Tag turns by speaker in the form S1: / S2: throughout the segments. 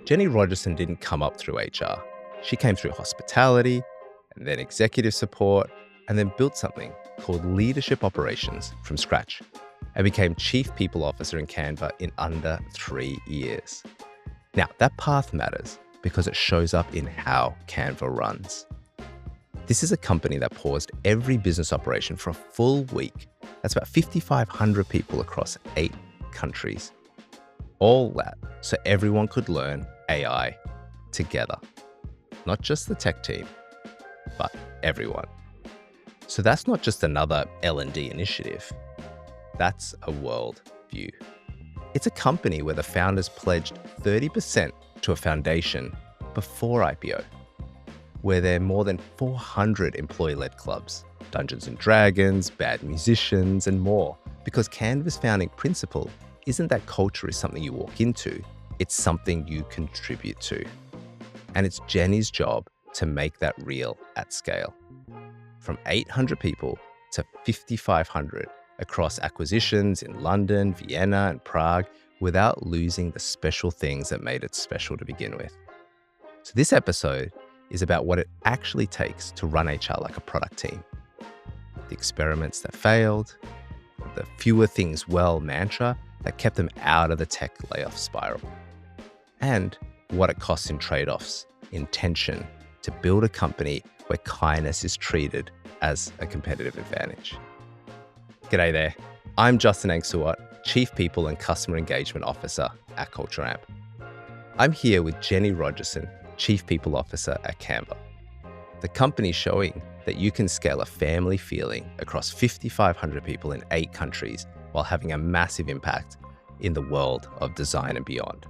S1: Jennie Rogerson didn't come up through HR. She came through hospitality and then executive support and then built something called leadership operations from scratch and became chief people officer in Canva in under 3 years. Now, that path matters because it shows up in how Canva runs. This is a company that paused every business operation for a full week. That's about 5,500 people across 8 countries. All that so everyone could learn AI together. Not just the tech team, but everyone. So that's not just another L&D initiative. That's a world view. It's a company where the founders pledged 30% to a foundation before IPO, where there are more than 400 employee-led clubs, Dungeons and Dragons, bad musicians, and more, because Canva's founding principle isn't that culture is something you walk into, it's something you contribute to. And it's Jennie's job to make that real at scale. From 800 people to 5,500 across acquisitions in London, Vienna, and Prague without losing the special things that made it special to begin with. So this episode is about what it actually takes to run HR like a product team. The experiments that failed, the fewer things well mantra that kept them out of the tech layoff spiral, and what it costs in trade-offs, in tension, to build a company where kindness is treated as a competitive advantage. G'day there. I'm Justin Angsuwat, Chief People and Customer Engagement Officer at Culture Amp. I'm here with Jennie Rogerson, Chief People Officer at Canva. The company showing that you can scale a family feeling across 5,500 people in 8 countries while having a massive impact in the world of design and beyond.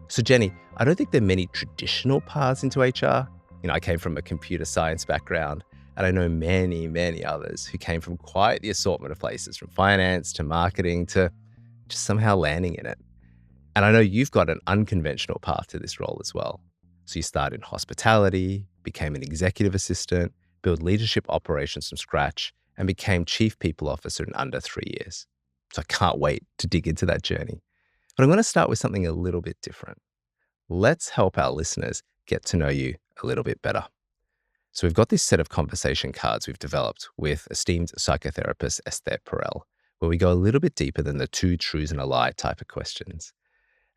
S1: So Jennie, I don't think there are many traditional paths into HR. I came from a computer science background, and I know many, many others who came from quite the assortment of places, from finance to marketing to just somehow landing in it. And I know you've got an unconventional path to this role as well. So you started in hospitality, became an executive assistant, built leadership operations from scratch, and became chief people officer in under 3 years. So I can't wait to dig into that journey. But I'm going to start with something a little bit different. Let's help our listeners get to know you a little bit better. So we've got this set of conversation cards we've developed with esteemed psychotherapist Esther Perel, where we go a little bit deeper than the 2 truths and a lie type of questions.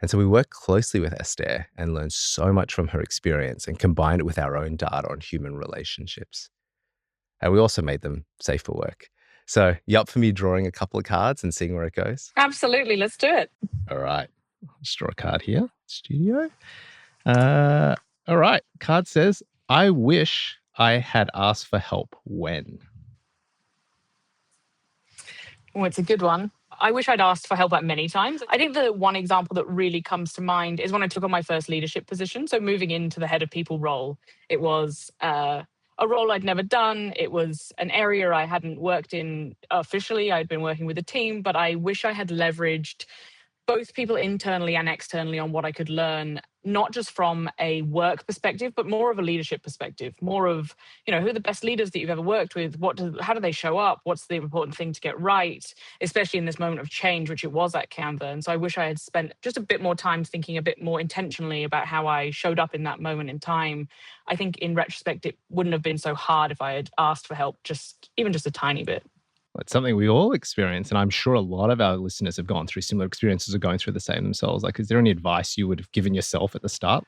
S1: And so we work closely with Esther and learn so much from her experience and combined it with our own data on human relationships. And we also made them safe for work. So you up for me drawing a couple of cards and seeing where it goes?
S2: Absolutely. Let's do it.
S1: All right. I'll just draw a card here. Studio. All right. Card says, I wish I had asked for help when.
S2: Oh, it's a good one. I wish I'd asked for help at many times. I think the one example that really comes to mind is when I took on my first leadership position. So moving into the head of people role, it was a role I'd never done. It was an area I hadn't worked in officially. I'd been working with a team, but I wish I had leveraged both people internally and externally on what I could learn, not just from a work perspective, but more of a leadership perspective, more of, who are the best leaders that you've ever worked with? How do they show up? What's the important thing to get right, especially in this moment of change, which it was at Canva. And so I wish I had spent just a bit more time thinking a bit more intentionally about how I showed up in that moment in time. I think in retrospect, it wouldn't have been so hard if I had asked for help, even just a tiny bit.
S1: It's something we all experience, and I'm sure a lot of our listeners have gone through similar experiences or going through the same themselves. Is there any advice you would have given yourself at the start?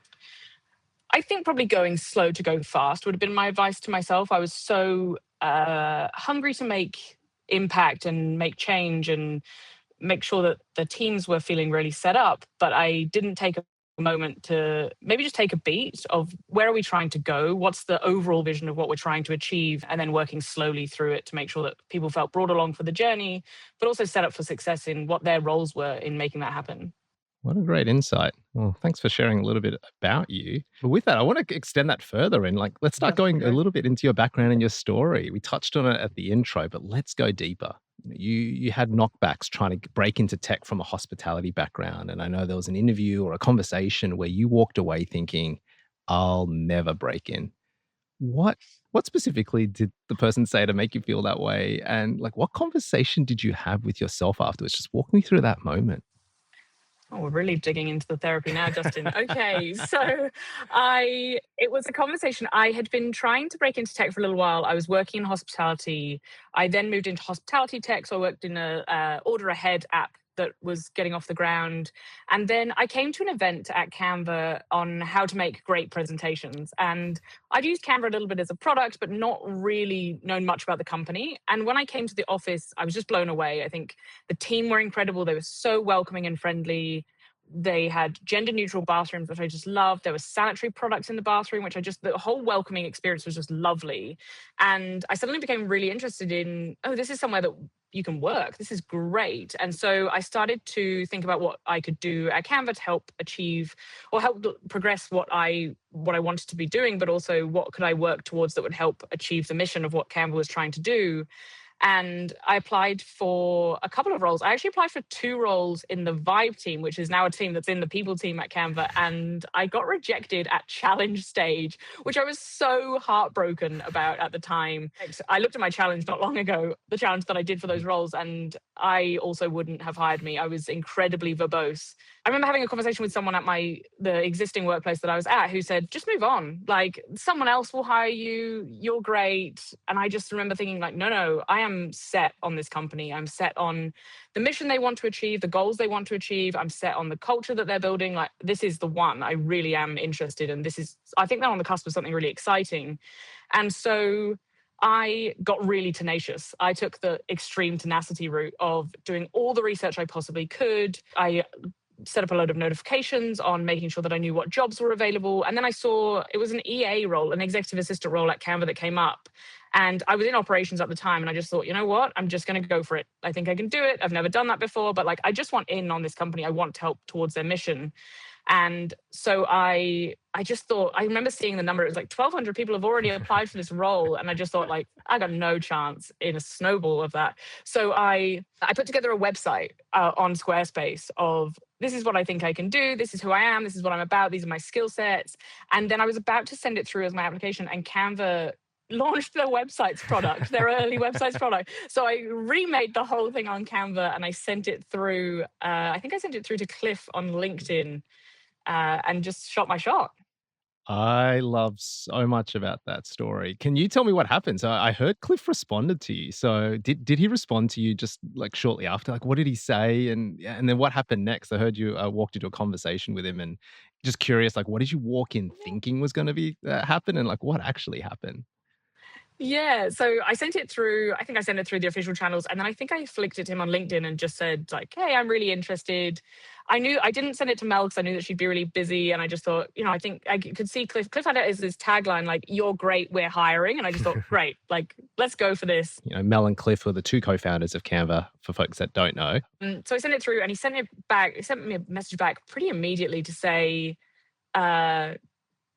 S2: I think probably going slow to go fast would have been my advice to myself. I was so hungry to make impact and make change and make sure that the teams were feeling really set up, but I didn't take a moment to maybe just take a beat of where are we trying to go? What's the overall vision of what we're trying to achieve? And then working slowly through it to make sure that people felt brought along for the journey, but also set up for success in what their roles were in making that happen.
S1: What a great insight. Well, thanks for sharing a little bit about you. But with that, I want to extend that further and let's start going a little bit into your background and your story. We touched on it at the intro, but let's go deeper. You had knockbacks trying to break into tech from a hospitality background. And I know there was an interview or a conversation where you walked away thinking, I'll never break in. What specifically did the person say to make you feel that way? And what conversation did you have with yourself afterwards? Just walk me through that moment.
S2: Oh, we're really digging into the therapy now, Justin. Okay, so it was a conversation. I had been trying to break into tech for a little while. I was working in hospitality. I then moved into hospitality tech, so I worked in a order ahead app that was getting off the ground. And then I came to an event at Canva on how to make great presentations. And I'd used Canva a little bit as a product, but not really known much about the company. And when I came to the office, I was just blown away. I think the team were incredible. They were so welcoming and friendly. They had gender neutral bathrooms, which I just loved. There were sanitary products in the bathroom, which the whole welcoming experience was just lovely. And I suddenly became really interested in, oh, this is somewhere that you can work. This is great. And so I started to think about what I could do at Canva to help achieve or help progress what I wanted to be doing, but also what could I work towards that would help achieve the mission of what Canva was trying to do. And I applied for a couple of roles. I actually applied for 2 roles in the Vibe team, which is now a team that's in the people team at Canva. And I got rejected at challenge stage, which I was so heartbroken about at the time. I looked at my challenge not long ago, the challenge that I did for those roles, and I also wouldn't have hired me. I was incredibly verbose. I remember having a conversation with someone at the existing workplace that I was at who said, just move on. Like, someone else will hire you. You're great. And I just remember thinking, like, no, I am set on this company. I'm set on the mission they want to achieve, the goals they want to achieve. I'm set on the culture that they're building. Like, this is the one I really am interested in. I think they're on the cusp of something really exciting. And so I got really tenacious. I took the extreme tenacity route of doing all the research I possibly could. I set up a load of notifications on making sure that I knew what jobs were available. And then I saw it was an EA role, an executive assistant role at Canva that came up. And I was in operations at the time. And I just thought, you know what? I'm just going to go for it. I think I can do it. I've never done that before, but like, I just want in on this company. I want to help towards their mission. And so I just thought, I remember seeing the number, it was like 1,200 people have already applied for this role. And I just thought, like, I got no chance in a snowball of that. So I put together a website on Squarespace of, this is what I think I can do. This is who I am. This is what I'm about. These are my skill sets. And then I was about to send it through as my application, and Canva launched their websites product, their early websites product. So I remade the whole thing on Canva and I sent it through, I think I sent it through to Cliff on LinkedIn. And just shot my shot.
S3: I love so much about that story. Can you tell me what happened? So I heard Cliff responded to you. So did he respond to you just like shortly after? Like, what did he say? And yeah, and then what happened next? I heard you walked into a conversation with him, and just curious, like, what did you walk in thinking was going to be happen, and like what actually happened?
S2: Yeah, so I sent it through, I think I sent it through the official channels, and then I think I flicked it to him on LinkedIn and just said, like, hey, I'm really interested. I knew I didn't send it to Mel because I knew that she'd be really busy, and I just thought, I think I could see Cliff had it as this tagline, like, you're great, we're hiring. And I just thought, great, like, let's go for this.
S3: Mel and Cliff were the 2 co-founders of Canva, for folks that don't know.
S2: So I sent it through, and he sent me a message back pretty immediately to say, uh,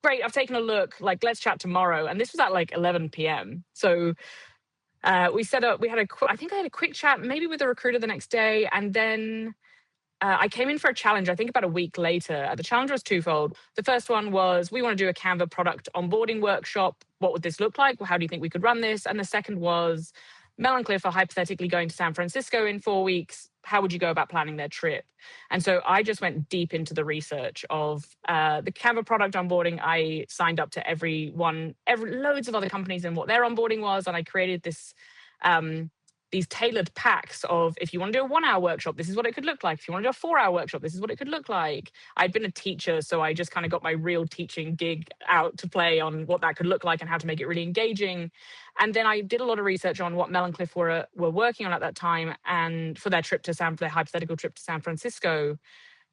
S2: great, I've taken a look, like, let's chat tomorrow. And this was at like 11 p.m. So we set up, I think I had a quick chat, maybe with a recruiter the next day. And then I came in for a challenge, I think about a week later. The challenge was twofold. The first one was, we want to do a Canva product onboarding workshop. What would this look like? How do you think we could run this? And the second was, Mel and Cliff are hypothetically going to San Francisco in 4 weeks. How would you go about planning their trip? And so I just went deep into the research of the Canva product onboarding. I signed up to loads of other companies and what their onboarding was. And I created these tailored packs of, if you want to do a 1-hour workshop, this is what it could look like. If you want to do a 4-hour workshop, this is what it could look like. I'd been a teacher, so I just kind of got my real teaching gig out to play on what that could look like and how to make it really engaging. And then I did a lot of research on what Mel and Cliff were working on at that time, and for their hypothetical trip to San Francisco.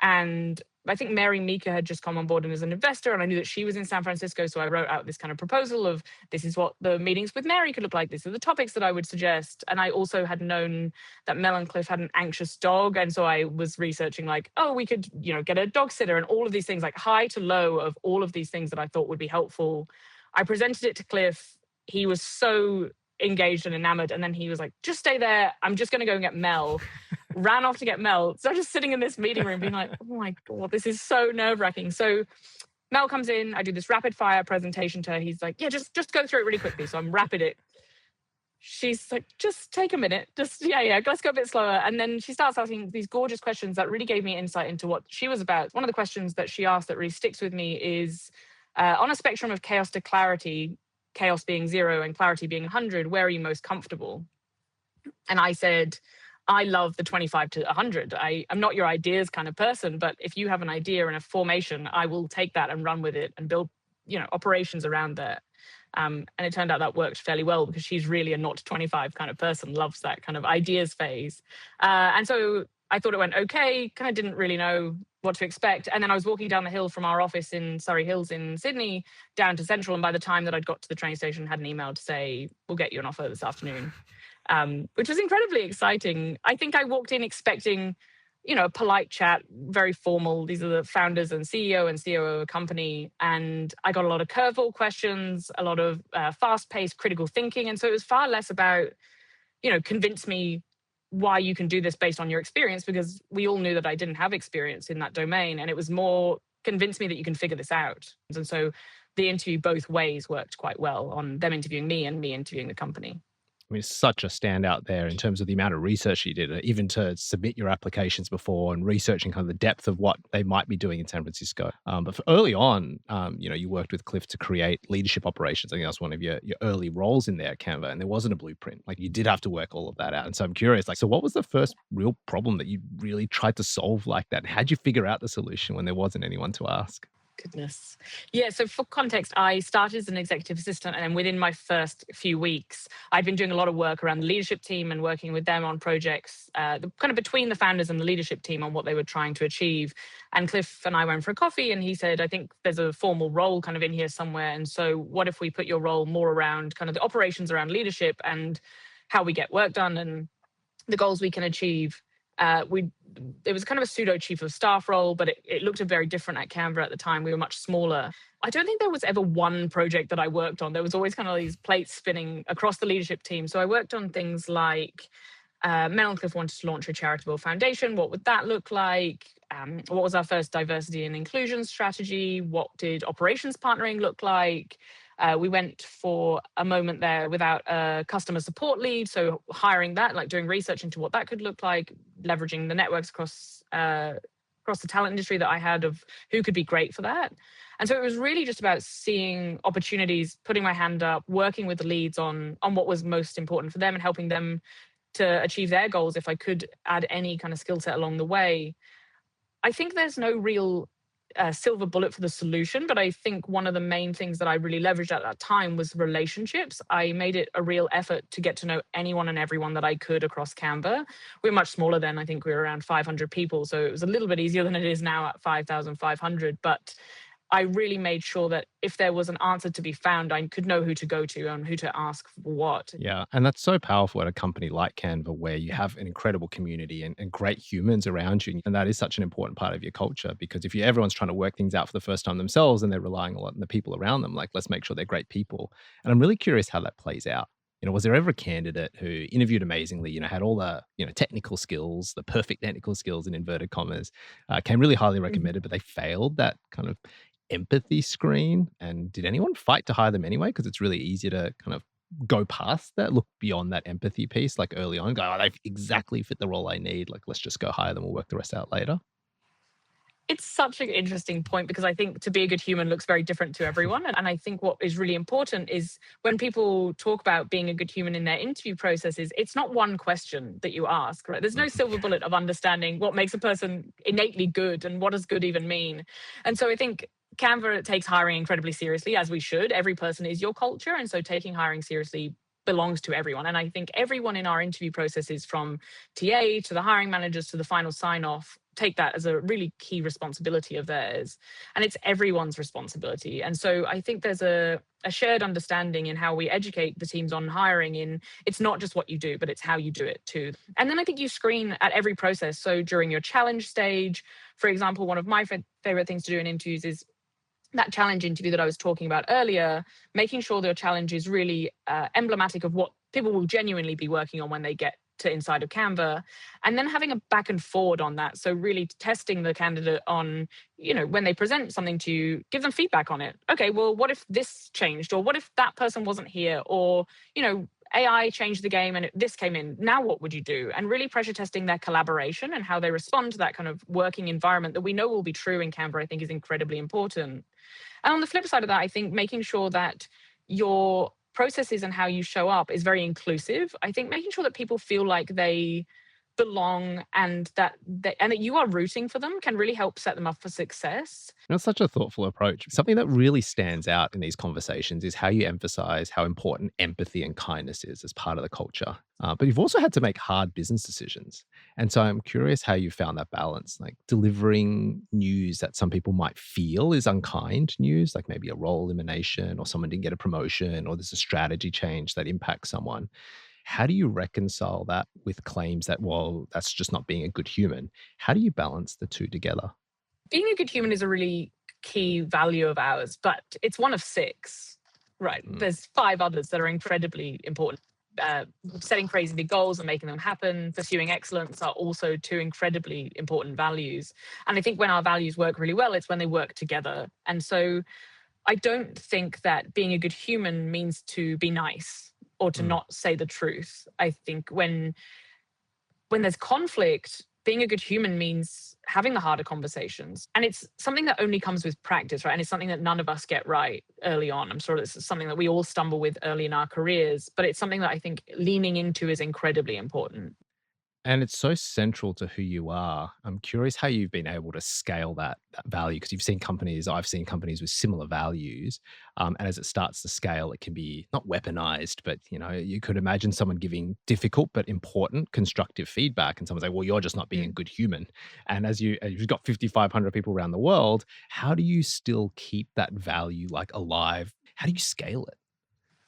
S2: And I think Mary Meeker had just come on board and as an investor, and I knew that she was in San Francisco. So I wrote out this kind of proposal of, this is what the meetings with Mary could look like. These are the topics that I would suggest. And I also had known that Mel and Cliff had an anxious dog. And so I was researching, like, oh, we could, get a dog sitter, and all of these things, like high to low of all of these things that I thought would be helpful. I presented it to Cliff. He was so engaged and enamored. And then he was like, just stay there. I'm just going to go and get Mel. Ran off to get Mel. So I'm just sitting in this meeting room being like, oh my God, this is so nerve-wracking. So Mel comes in, I do this rapid fire presentation to her. He's like, yeah, just go through it really quickly. So I'm rapid it. she's like, just take a minute. Just, yeah, let's go a bit slower. And then she starts asking these gorgeous questions that really gave me insight into what she was about. One of the questions that she asked that really sticks with me is on a spectrum of chaos to clarity, chaos being 0 and clarity being 100, where are you most comfortable? And I said, I love the 25 to 100. I'm not your ideas kind of person, but if you have an idea and a formation, I will take that and run with it and build, operations around that. And it turned out that worked fairly well because she's really a 0 to 25 kind of person, loves that kind of ideas phase. And so I thought it went okay, kind of didn't really know what to expect. And then I was walking down the hill from our office in Surrey Hills in Sydney down to Central. And by the time that I'd got to the train station, I had an email to say, we'll get you an offer this afternoon. Which was incredibly exciting. I think I walked in expecting, a polite chat, very formal. These are the founders and CEO and COO of a company. And I got a lot of curveball questions, a lot of fast-paced critical thinking. And so it was far less about, convince me why you can do this based on your experience, because we all knew that I didn't have experience in that domain. And it was more, convince me that you can figure this out. And so the interview both ways worked quite well, on them interviewing me and me interviewing the company.
S3: I mean, it's such a standout there in terms of the amount of research you did, even to submit your applications before and researching kind of the depth of what they might be doing in San Francisco. But for early on, you worked with Cliff to create leadership operations. I think that was one of your early roles in there at Canva, and there wasn't a blueprint. Like, you did have to work all of that out. And so I'm curious, like, so what was the first real problem that you really tried to solve like that? How'd you figure out the solution when there wasn't anyone to ask?
S2: Goodness. Yeah, so for context, I started as an executive assistant, and then within my first few weeks, I'd been doing a lot of work around the leadership team and working with them on projects, kind of between the founders and the leadership team on what they were trying to achieve. And Cliff and I went for a coffee, and he said, I think there's a formal role kind of in here somewhere. And so what if we put your role more around kind of the operations around leadership and how we get work done and the goals we can achieve? It was kind of a pseudo chief of staff role, but it looked very different at Canva at the time. We were much smaller. I don't think there was ever one project that I worked on. There was always kind of these plates spinning across the leadership team. So I worked on things like Mel and Cliff wanted to launch a charitable foundation. What would that look like? What was our first diversity and inclusion strategy? What did operations partnering look like? We went for a moment there without a customer support lead. So hiring that, like doing research into what that could look like, leveraging the networks across the talent industry that I had of who could be great for that. And so it was really just about seeing opportunities, putting my hand up, working with the leads on what was most important for them and helping them to achieve their goals if I could add any kind of skill set along the way. I think there's no real silver bullet for the solution, but I think one of the main things that I really leveraged at that time was relationships. I made it a real effort to get to know anyone and everyone that I could across Canva. We were much smaller then. I think we were around 500 people, so it was a little bit easier than it is now at 5,500. But I really made sure that if there was an answer to be found, I could know who to go to and who to ask for what.
S3: Yeah. And that's so powerful at a company like Canva, where you have an incredible community and great humans around you. And that is such an important part of your culture, because if everyone's trying to work things out for the first time themselves and they're relying a lot on the people around them, like, let's make sure they're great people. And I'm really curious how that plays out. Was there ever a candidate who interviewed amazingly, had all the, technical skills, the perfect technical skills in inverted commas, came really highly recommended, but they failed that kind of empathy screen? And did anyone fight to hire them anyway? Because it's really easy to kind of go past that, look beyond that empathy piece, like early on, go, oh, they exactly fit the role I need. Like, let's just go hire them. We'll work the rest out later.
S2: It's such an interesting point, because I think to be a good human looks very different to everyone. And I think what is really important is when people talk about being a good human in their interview processes, it's not one question that you ask, right? There's no silver bullet of understanding what makes a person innately good and what does good even mean. And so I think Canva takes hiring incredibly seriously, as we should. Every person is your culture. And so taking hiring seriously belongs to everyone. And I think everyone in our interview processes, from TA to the hiring managers to the final sign-off, take that as a really key responsibility of theirs. And it's everyone's responsibility. And so I think there's a shared understanding in how we educate the teams on hiring in it's not just what you do, but it's how you do it too. And then I think you screen at every process. So during your challenge stage, for example, one of my favorite things to do in interviews is that challenge interview that I was talking about earlier, making sure their challenge is really emblematic of what people will genuinely be working on when they get to inside of Canva, and then having a back and forward on that. So really testing the candidate on, when they present something to you, give them feedback on it. Okay, well, what if this changed? Or what if that person wasn't here? Or, AI changed the game and this came in. Now what would you do? And really pressure testing their collaboration and how they respond to that kind of working environment that we know will be true in Canva, I think is incredibly important. And on the flip side of that, I think making sure that your processes and how you show up is very inclusive. I think making sure that people feel like they belong and that you are rooting for them can really help set them up for success.
S3: That's such a thoughtful approach. Something that really stands out in these conversations is how you emphasize how important empathy and kindness is as part of the culture. But you've also had to make hard business decisions. And so I'm curious how you found that balance, like delivering news that some people might feel is unkind news, like maybe a role elimination or someone didn't get a promotion or there's a strategy change that impacts someone. How do you reconcile that with claims that, well, that's just not being a good human? How do you balance the two together?
S2: Being a good human is a really key value of ours, but it's one of six, right?
S3: Mm.
S2: There's five others that are incredibly important. Setting crazy big goals and making them happen, pursuing excellence are also two incredibly important values. And I think when our values work really well, it's when they work together. And so I don't think that being a good human means to be nice or to not say the truth. I think when there's conflict, being a good human means having the harder conversations. And it's something that only comes with practice, right? And it's something that none of us get right early on. I'm sure it's something that we all stumble with early in our careers, but it's something that I think leaning into is incredibly important.
S3: And it's so central to who you are. I'm curious how you've been able to scale that value because I've seen companies with similar values, and as it starts to scale, it can be not weaponized, but you could imagine someone giving difficult but important constructive feedback, and someone say, "Well, you're just not being a
S2: Mm.
S3: good human." And as you've got 5,500 people around the world, how do you still keep that value like alive? How do you scale it?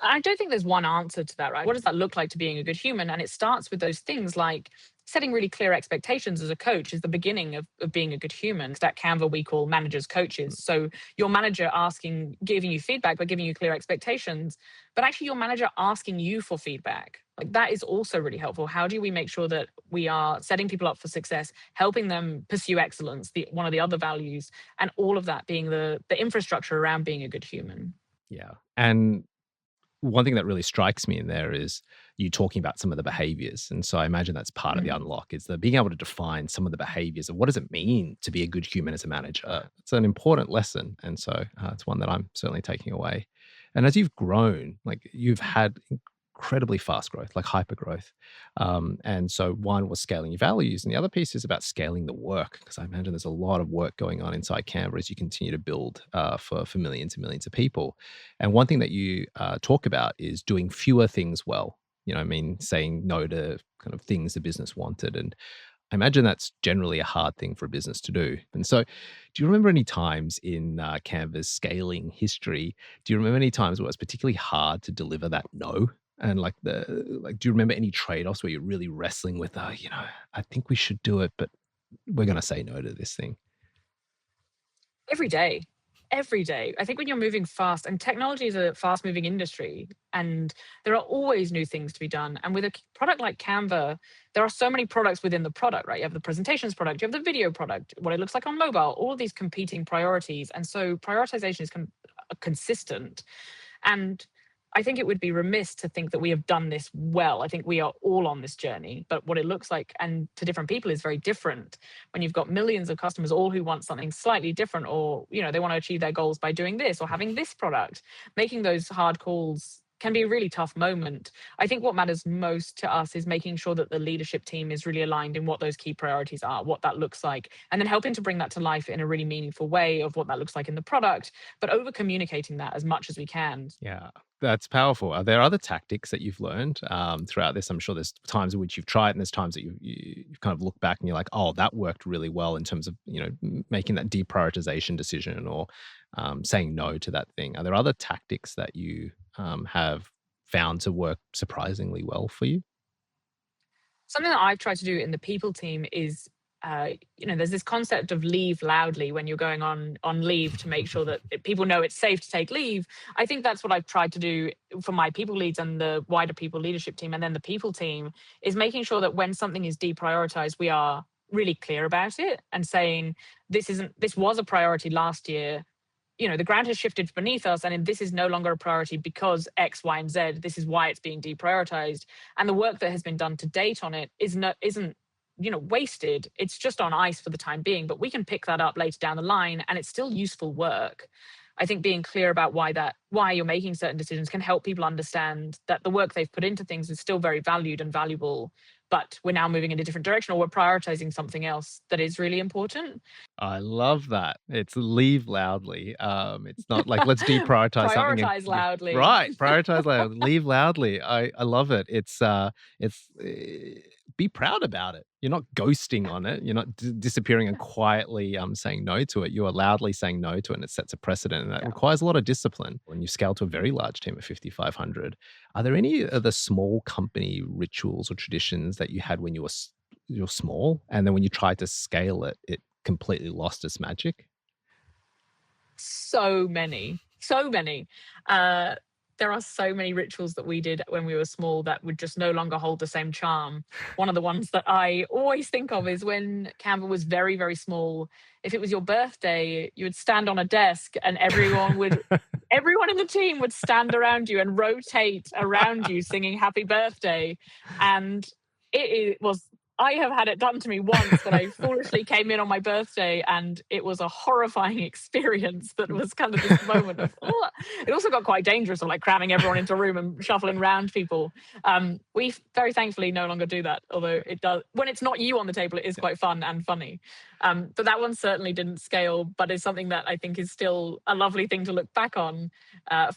S2: I don't think there's one answer to that, right? What does that look like to being a good human? And it starts with those things like setting really clear expectations as a coach is the beginning of being a good human. That Canva we call managers coaches. So your manager giving you feedback, but giving you clear expectations, but actually your manager asking you for feedback. Like that is also really helpful. How do we make sure that we are setting people up for success, helping them pursue excellence, one of the other values, and all of that being the infrastructure around being a good human?
S3: Yeah. And one thing that really strikes me in there is you talking about some of the behaviors. And so I imagine that's part of the
S2: Mm.
S3: unlock is the being able to define some of the behaviors of what does it mean to be a good human as a manager. It's an important lesson. And so it's one that I'm certainly taking away. And as you've grown, like you've had incredibly fast growth, like hyper growth. And so one was scaling your values, and the other piece is about scaling the work, because I imagine there's a lot of work going on inside Canva as you continue to build for millions and millions of people. And one thing that you talk about is doing fewer things well. I mean, saying no to kind of things the business wanted. And I imagine that's generally a hard thing for a business to do. And so, do you remember any times in Canva's scaling history? Do you remember any times where it was particularly hard to deliver that no? And do you remember any trade offs where you're really wrestling with, I think we should do it, but we're going to say no to this thing?
S2: Every day. Every day. I think when you're moving fast, and technology is a fast moving industry, and there are always new things to be done. And with a product like Canva, there are so many products within the product, right? You have the presentations product, you have the video product, what it looks like on mobile, all of these competing priorities. And so prioritization is consistent. And I think it would be remiss to think that we have done this well. I think we are all on this journey, but what it looks like and to different people is very different. When you've got millions of customers, all who want something slightly different, or they want to achieve their goals by doing this or having this product, making those hard calls can be a really tough moment. I think what matters most to us is making sure that the leadership team is really aligned in what those key priorities are, what that looks like, and then helping to bring that to life in a really meaningful way of what that looks like in the product, but over communicating that as much as we can.
S3: Yeah, that's powerful. Are there other tactics that you've learned throughout this? I'm sure there's times in which you've tried, and there's times that you've kind of looked back and you're like, oh, that worked really well in terms of making that deprioritization decision or saying no to that thing. Are there other tactics that you have found to work surprisingly well for you?
S2: Something that I've tried to do in the people team is, there's this concept of leave loudly when you're going on leave to make sure that people know it's safe to take leave. I think that's what I've tried to do for my people leads and the wider people leadership team, and then the people team is making sure that when something is deprioritized, we are really clear about it and saying this was a priority last year. the ground has shifted beneath us, and this is no longer a priority because X, Y, and Z. This is why it's being deprioritized, and the work that has been done to date on it isn't wasted. It's just on ice for the time being, but we can pick that up later down the line, and it's still useful work. I think being clear about why you're making certain decisions can help people understand that the work they've put into things is still very valued and valuable, but we're now moving in a different direction, or we're prioritizing something else that is really important.
S3: I love that. It's leave loudly. It's not like let's deprioritize something and
S2: Prioritize loudly.
S3: right. Prioritize loudly. Leave loudly. I love it. It's be proud about it. You're not ghosting on it. You're not disappearing and quietly saying no to it. You are loudly saying no to it, and it sets a precedent, and that
S2: Yeah.
S3: requires a lot of discipline. When you scale to a very large team of 5,500, are there any other small company rituals or traditions that you had when you're small, and then when you tried to scale it, it completely lost its magic?
S2: So many. There are so many rituals that we did when we were small that would just no longer hold the same charm. One of the ones that I always think of is when Canva was very, very small. If it was your birthday, you would stand on a desk and everyone in the team would stand around you and rotate around you singing happy birthday. And it was, I have had it done to me once when I foolishly came in on my birthday, and it was a horrifying experience that was kind of this moment of, oh. It also got quite dangerous of like cramming everyone into a room and shuffling around people. We very thankfully no longer do that, although it does, when it's not you on the table, it is quite fun and funny. But that one certainly didn't scale, but is something that I think is still a lovely thing to look back on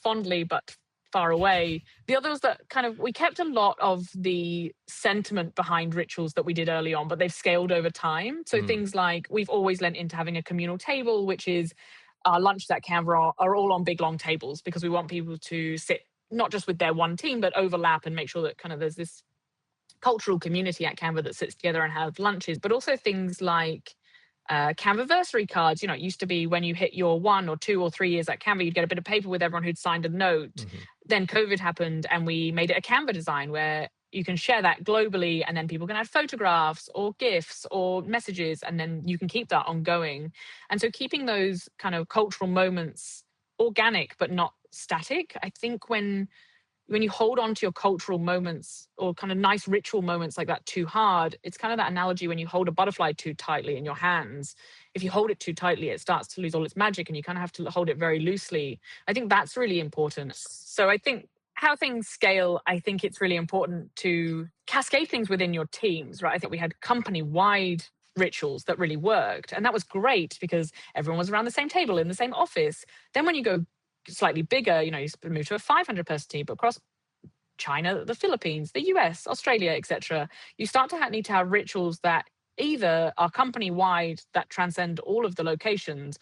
S2: fondly, but far away. The other was that we kept a lot of the sentiment behind rituals that we did early on, but they've scaled over time. So things like we've always lent into having a communal table, which is our lunches at Canva are all on big long tables because we want people to sit not just with their one team, but overlap and make sure that there's this cultural community at Canva that sits together and has lunches, but also things like Canvaversary cards. It used to be when you hit your 1 or 2 or 3 years at Canva, you'd get a bit of paper with everyone who'd signed a note. Then COVID happened and we made it a Canva design where you can share that globally, and then people can add photographs or GIFs or messages, and then you can keep that ongoing. And so keeping those kind of cultural moments organic but not static. I think when you hold on to your cultural moments or kind of nice ritual moments like that too hard, it's kind of that analogy when you hold a butterfly too tightly in your hands. If you hold it too tightly, it starts to lose all its magic, and you kind of have to hold it very loosely. I think that's really important. So I think how things scale, I think it's really important to cascade things within your teams, right? I think we had company-wide rituals that really worked, and that was great because everyone was around the same table in the same office. Then when you go slightly bigger, you move to a 500-person team, but across China, the Philippines, the US, Australia, etc., you start to need to have rituals that either are company-wide that transcend all of the locations,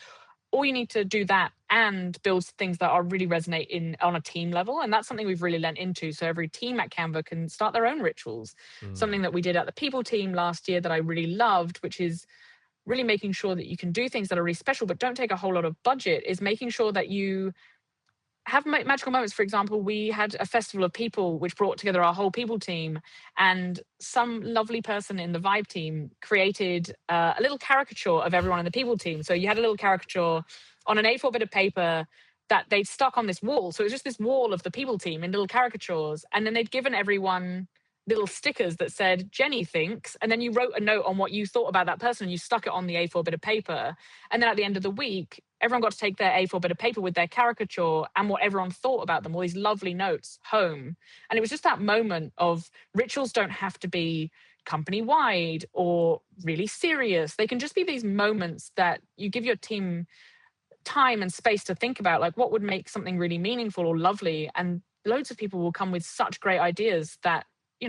S2: or you need to do that and build things that are really resonate on a team level. And that's something we've really lent into. So every team at Canva can start their own rituals. Something that we did at the people team last year that I really loved, which is really making sure that you can do things that are really special but don't take a whole lot of budget, is making sure that you have magical moments. For example, we had a festival of people which brought together our whole people team, and some lovely person in the vibe team created a little caricature of everyone in the people team. So you had a little caricature on an A4 bit of paper that they'd stuck on this wall. So it was just this wall of the people team in little caricatures, and then they'd given everyone little stickers that said Jennie thinks, and then you wrote a note on what you thought about that person and you stuck it on the A4 bit of paper. And then at the end of the week, everyone got to take their A4 bit of paper with their caricature and what everyone thought about them, all these lovely notes, home. And it was just that moment of rituals don't have to be company-wide or really serious. They can just be these moments that you give your team time and space to think about, like what would make something really meaningful or lovely. And loads of people will come with such great ideas that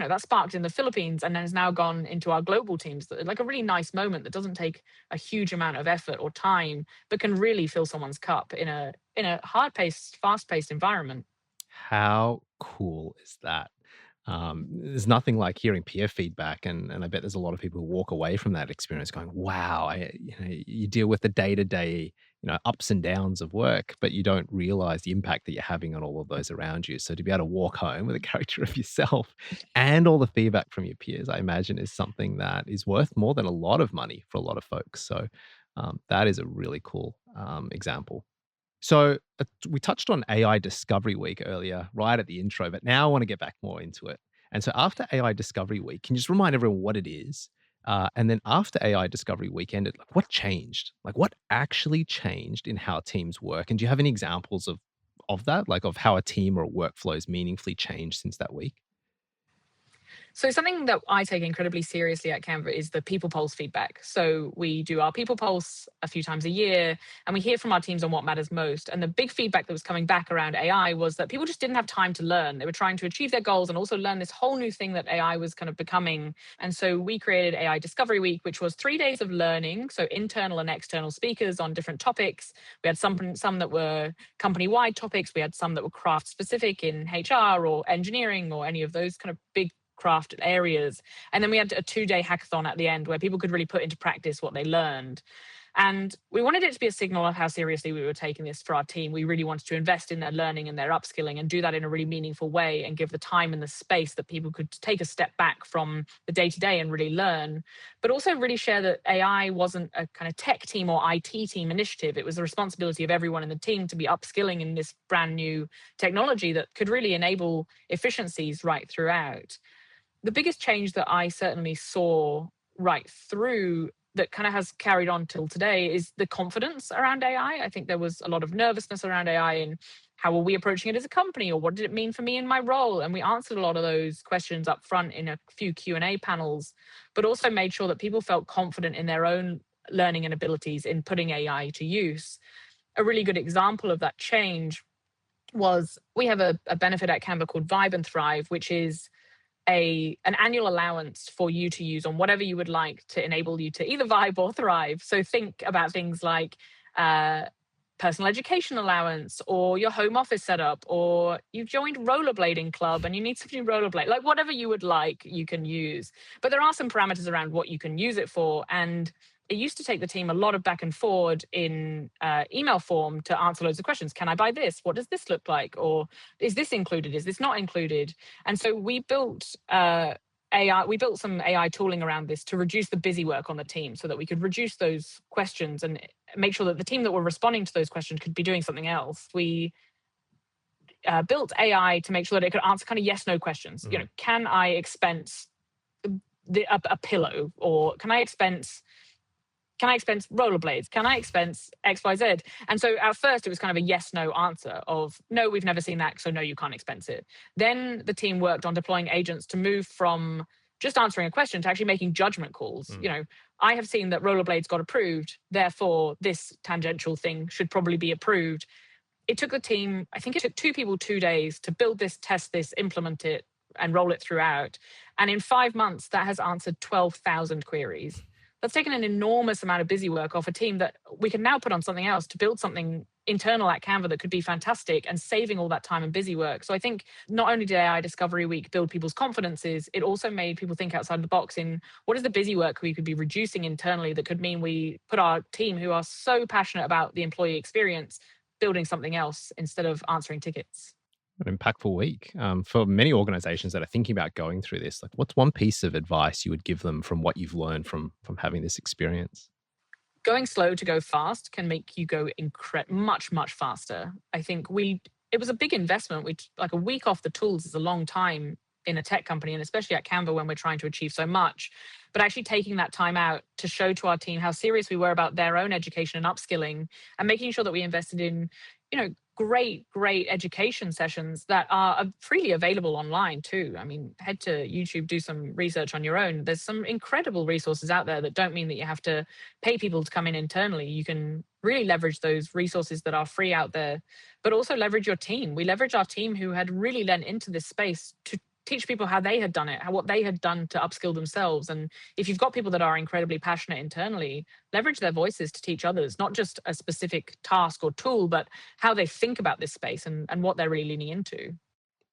S2: that sparked in the Philippines and then has now gone into our global teams. Like a really nice moment that doesn't take a huge amount of effort or time, but can really fill someone's cup in a hard-paced, fast-paced environment.
S3: How cool is that? There's nothing like hearing peer feedback, and I bet there's a lot of people who walk away from that experience going, "Wow!" You deal with the day to day, ups and downs of work, but you don't realize the impact that you're having on all of those around you. So to be able to walk home with a character of yourself and all the feedback from your peers, I imagine, is something that is worth more than a lot of money for a lot of folks. So that is a really cool example. So we touched on AI Discovery Week earlier, right at the intro, but now I want to get back more into it. And so after AI Discovery Week, can you just remind everyone what it is? And then after AI Discovery Week ended, like what changed? Like what actually changed in how teams work? And do you have any examples of that, like of how a team or a workflow has meaningfully changed since that week?
S2: So something that I take incredibly seriously at Canva is the people pulse feedback. So we do our people pulse a few times a year and we hear from our teams on what matters most. And the big feedback that was coming back around AI was that people just didn't have time to learn. They were trying to achieve their goals and also learn this whole new thing that AI was kind of becoming. And so we created AI Discovery Week, which was 3 days of learning. So internal and external speakers on different topics. We had some that were company-wide topics. We had some that were craft specific in HR or engineering or any of those kind of big craft areas. And then we had a 2 day hackathon at the end where people could really put into practice what they learned. And we wanted it to be a signal of how seriously we were taking this for our team. We really wanted to invest in their learning and their upskilling and do that in a really meaningful way and give the time and the space that people could take a step back from the day to day and really learn. But also really share that AI wasn't a kind of tech team or IT team initiative. It was the responsibility of everyone in the team to be upskilling in this brand new technology that could really enable efficiencies right throughout. The biggest change that I certainly saw right through that kind of has carried on till today is the confidence around AI. I think there was a lot of nervousness around AI and how are we approaching it as a company or what did it mean for me in my role? And we answered a lot of those questions up front in a few Q&A panels, but also made sure that people felt confident in their own learning and abilities in putting AI to use. A really good example of that change was we have a benefit at Canva called Vibe and Thrive, which is an annual allowance for you to use on whatever you would like to enable you to either vibe or thrive. So think about things like uh, personal education allowance or your home office setup, or you've joined rollerblading club and you need some new rollerblade, like whatever you would like, you can use. But there are some parameters around what you can use it for. And it used to take the team a lot of back and forward in email form to answer loads of questions. Can I buy this? What does this look like? Or is this included? Is this not included? And so we built AI, we built some AI tooling around this to reduce the busy work on the team so that we could reduce those questions and make sure that the team that were responding to those questions could be doing something else. We built AI to make sure that it could answer kind of yes, no questions. You know, can I expense a pillow, or can I expense rollerblades? Can I expense XYZ? And so at first it was kind of a yes, no answer of no, we've never seen that. So no, you can't expense it. Then the team worked on deploying agents to move from just answering a question to actually making judgment calls. You know, I have seen that rollerblades got approved. Therefore, this tangential thing should probably be approved. It took the team, I think it took 2 people 2 days to build this, test this, implement it, and roll it throughout. And in 5 months, that has answered 12,000 queries. That's taken an enormous amount of busy work off a team that we can now put on something else to build something internal at Canva that could be fantastic, and saving all that time and busy work. So I think not only did AI Discovery Week build people's confidences, it also made people think outside the box in what is the busy work we could be reducing internally that could mean we put our team, who are so passionate about the employee experience, building something else instead of answering tickets.
S3: An impactful week. For many organizations that are thinking about going through this, like what's one piece of advice you would give them from what you've learned from having this experience?
S2: Going slow to go fast can make you go much faster. I think it was a big investment. We like a week off the tools is a long time in a tech company, and especially at Canva when we're trying to achieve so much. But actually taking that time out to show to our team how serious we were about their own education and upskilling, and making sure that we invested in, great education sessions that are freely available online too. I mean, head to YouTube, do some research on your own. There's some incredible resources out there that don't mean that you have to pay people to come in internally. You can really leverage those resources that are free out there, but also leverage your team. We leverage our team who had really lent into this space to teach people how they had done it, what they had done to upskill themselves. And if you've got people that are incredibly passionate internally, leverage their voices to teach others, not just a specific task or tool, but how they think about this space and what they're really leaning into.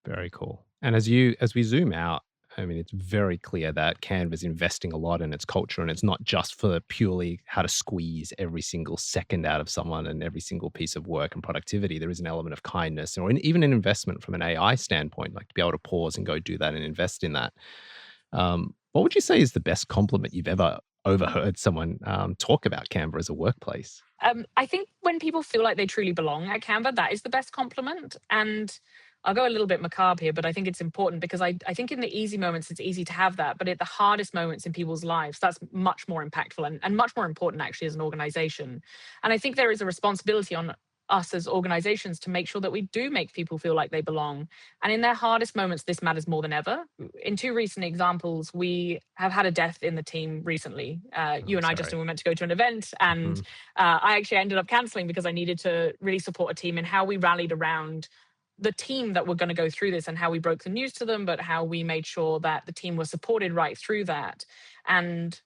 S3: Very cool. And as we zoom out, I mean, it's very clear that Canva's investing a lot in its culture, and it's not just for purely how to squeeze every single second out of someone and every single piece of work and productivity. There is an element of kindness, or even an investment from an AI standpoint, like to be able to pause and go do that and invest in that. What would you say is the best compliment you've ever overheard someone talk about Canva as a workplace?
S2: I think when people feel like they truly belong at Canva, that is the best compliment. And I'll go a little bit macabre here, but I think it's important because I think in the easy moments, it's easy to have that. But at the hardest moments in people's lives, that's much more impactful and much more important actually as an organization. And I think there is a responsibility on us as organizations to make sure that we do make people feel like they belong. And in their hardest moments, this matters more than ever. In two recent examples, we have had a death in the team recently. You and I,
S3: Sorry.
S2: Justin, were meant to go to an event, and
S3: Mhm.
S2: I actually ended up canceling because I needed to really support a team in how we rallied around the team that were going to go through this and how we broke the news to them, but how we made sure that the team was supported right through that. And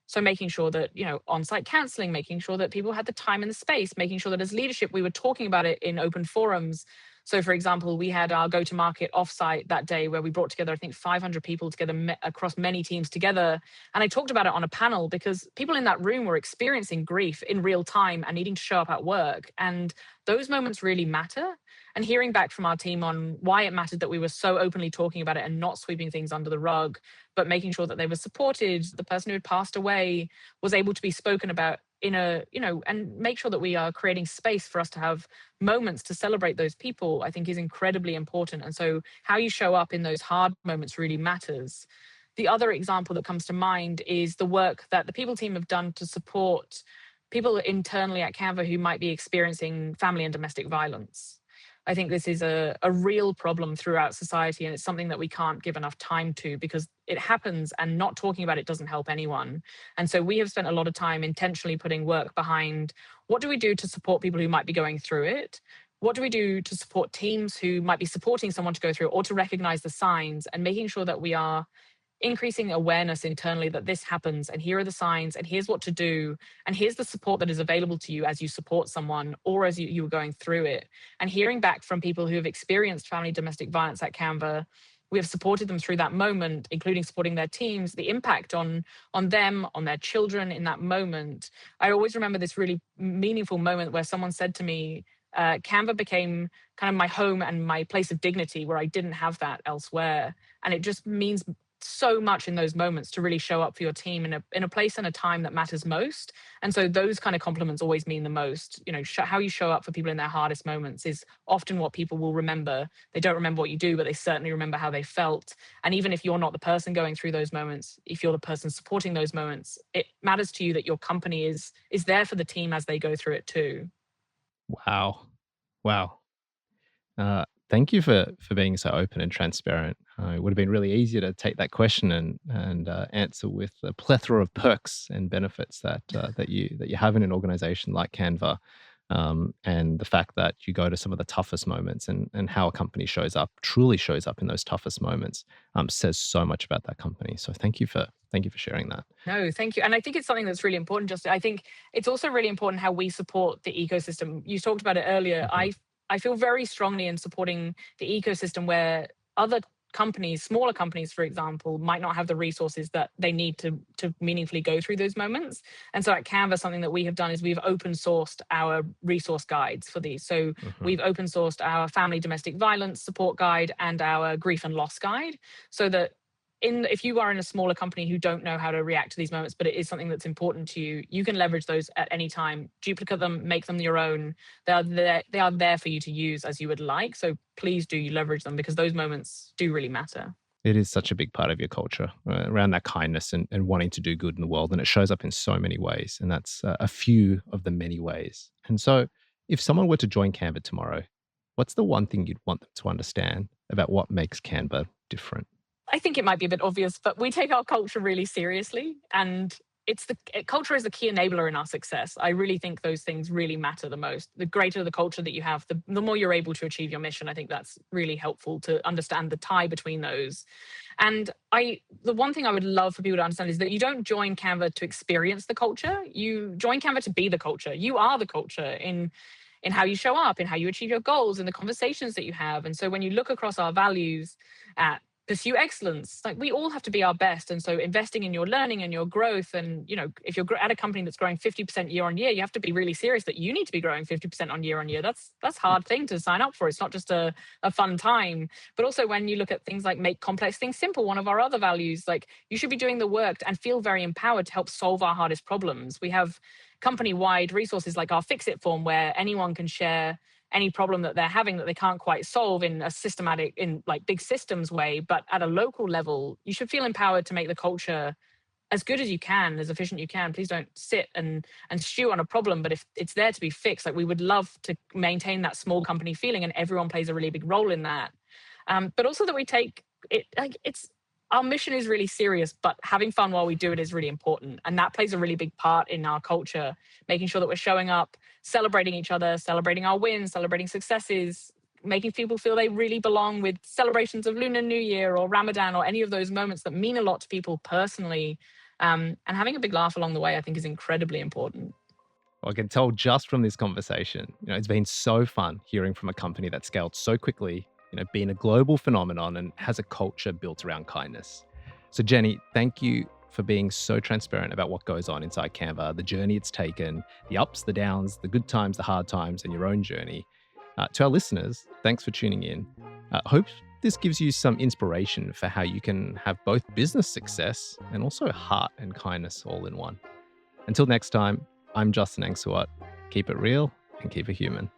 S2: so making sure that, on-site counseling, making sure that people had the time and the space, making sure that as leadership, we were talking about it in open forums. So for example, we had our go-to-market offsite that day where we brought together, I think 500 people together across many teams together. And I talked about it on a panel because people in that room were experiencing grief in real time and needing to show up at work. And those moments really matter. And hearing back from our team on why it mattered that we were so openly talking about it and not sweeping things under the rug, but making sure that they were supported, the person who had passed away was able to be spoken about in a, and make sure that we are creating space for us to have moments to celebrate those people, I think is incredibly important. And so how you show up in those hard moments really matters. The other example that comes to mind is the work that the people team have done to support people internally at Canva who might be experiencing family and domestic violence. I think this is a real problem throughout society, and it's something that we can't give enough time to because it happens and not talking about it doesn't help anyone. And so we have spent a lot of time intentionally putting work behind what do we do to support people who might be going through it? What do we do to support teams who might be supporting someone to go through it or to recognize the signs, and making sure that we are increasing awareness internally that this happens and here are the signs and here's what to do and here's the support that is available to you as you support someone or as you are going through it. And hearing back from people who have experienced family domestic violence at Canva, we have supported them through that moment, including supporting their teams, the impact on them, on their children in that moment. I always remember this really meaningful moment where someone said to me, Canva became kind of my home and my place of dignity where I didn't have that elsewhere. And it just means so much in those moments to really show up for your team in a place and a time that matters most. And so those kind of compliments always mean the most. How you show up for people in their hardest moments is often what people will remember. They don't remember what you do, but they certainly remember how they felt. And even if you're not the person going through those moments, if you're the person supporting those moments, it matters to you that your company is there for the team as they go through it too.
S3: Wow. Wow. Thank you for being so open and transparent. It would have been really easy to take that question and answer with a plethora of perks and benefits that you have in an organization like Canva, and the fact that you go to some of the toughest moments and how a company truly shows up in those toughest moments, says so much about that company. So thank you for sharing that.
S2: No, thank you. And I think it's something that's really important. Just I think it's also really important how we support the ecosystem. You talked about it earlier.
S3: Mhm.
S2: I feel very strongly in supporting the ecosystem where other companies, smaller companies, for example, might not have the resources that they need to meaningfully go through those moments. And so at Canva, something that we have done is we've open sourced our resource guides for these. So
S3: Mhm.
S2: we've open sourced our family domestic violence support guide and our grief and loss guide so that if you are in a smaller company who don't know how to react to these moments, but it is something that's important to you, you can leverage those at any time, duplicate them, make them your own. They are there for you to use as you would like. So please do leverage them because those moments do really matter.
S3: It is such a big part of your culture, around that kindness and wanting to do good in the world. And it shows up in so many ways. And that's a few of the many ways. And so, if someone were to join Canva tomorrow, what's the one thing you'd want them to understand about what makes Canva different?
S2: I think it might be a bit obvious, but we take our culture really seriously, and culture is the key enabler in our success. I really think those things really matter the most. The greater the culture that you have, the more you're able to achieve your mission. I think that's really helpful to understand the tie between those. And the one thing I would love for people to understand is that you don't join Canva to experience the culture. You join Canva to be the culture. You are the culture in how you show up, in how you achieve your goals, in the conversations that you have. And so when you look across our values at pursue excellence, like we all have to be our best. And so investing in your learning and your growth, and if you're at a company that's growing 50% year on year, you have to be really serious that you need to be growing 50% on year. That's a hard thing to sign up for. It's not just a fun time. But also when you look at things like make complex things simple, one of our other values, like you should be doing the work and feel very empowered to help solve our hardest problems. We have company-wide resources like our Fix It form, where anyone can share any problem that they're having that they can't quite solve in a systematic, in like big systems way. But at a local level, you should feel empowered to make the culture as good as you can, as efficient you can. Please don't sit and stew on a problem, but if it's there to be fixed, like we would love to maintain that small company feeling, and everyone plays a really big role in that. But also that we take it, like it's, our mission is really serious, but having fun while we do it is really important. And that plays a really big part in our culture, making sure that we're showing up, celebrating each other, celebrating our wins, celebrating successes, making people feel they really belong with celebrations of Lunar New Year or Ramadan or any of those moments that mean a lot to people personally. And having a big laugh along the way, I think, is incredibly important.
S3: Well, I can tell just from this conversation, it's been so fun hearing from a company that scaled so quickly, being a global phenomenon and has a culture built around kindness. So Jennie, thank you for being so transparent about what goes on inside Canva, the journey it's taken, the ups, the downs, the good times, the hard times, and your own journey. To our listeners, thanks for tuning in. Hope this gives you some inspiration for how you can have both business success and also heart and kindness all in one. Until next time, I'm Justin Angsuwat. Keep it real and keep it human.